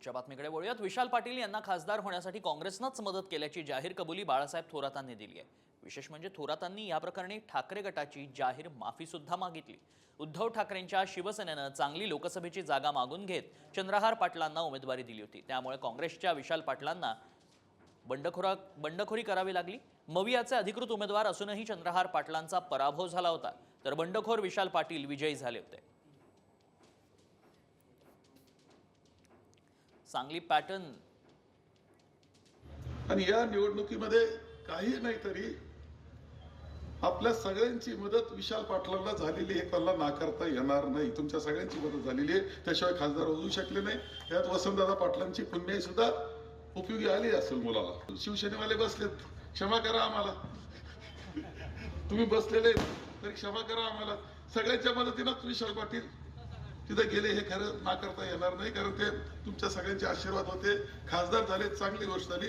पुढच्या बातमीकडे वळूयात। विशाल पाटील यांना खासदार होण्यासाठी काँग्रेसनंच मदत केल्याची जाहीर कबुली बाळासाहेब थोरातांनी दिली आहे। विशेष म्हणजे थोरातांनी या प्रकरणी ठाकरे गटाची जाहीर माफी सुद्धा मागितली। उद्धव ठाकरेंच्या शिवसेनेनं चांगली लोकसभेची जागा मागून घेत चंद्रहार पाटलांना उमेदवारी दिली होती। त्यामुळे काँग्रेसच्या विशाल पाटलांना बंडखोरी करावी लागली। मवियाचे अधिकृत उमेदवार असूनही चंद्रहार पाटलांचा पराभव झाला होता, तर बंडखोर विशाल पाटील विजयी झाले होते। सांगली पॅटर्न आणि या निवडणुकीमध्ये काही नाही तरी आपल्या सगळ्यांची मदत विशाल पाटलांना झालेली आहे, त्याला नाकारता येणार नाही। तुमच्या सगळ्यांची मदत झालेली आहे, त्याशिवाय खासदार होऊ शकले नाही। यात वसंतदादा पाटलांची पुण्याई सुद्धा उपयोगी आली असेल मुलाला। शिवसेनेवाले बसलेत, क्षमा करा आम्हाला, तुम्ही बसलेले तरी क्षमा करा आम्हाला। सगळ्यांच्या मदतीनं विशाल पाटील तिथे गेले, हे खरं नाकारता येणार नाही, कारण ते तुमच्या सगळ्यांचे आशीर्वाद होते। खासदार झाले, चांगली गोष्ट झाली।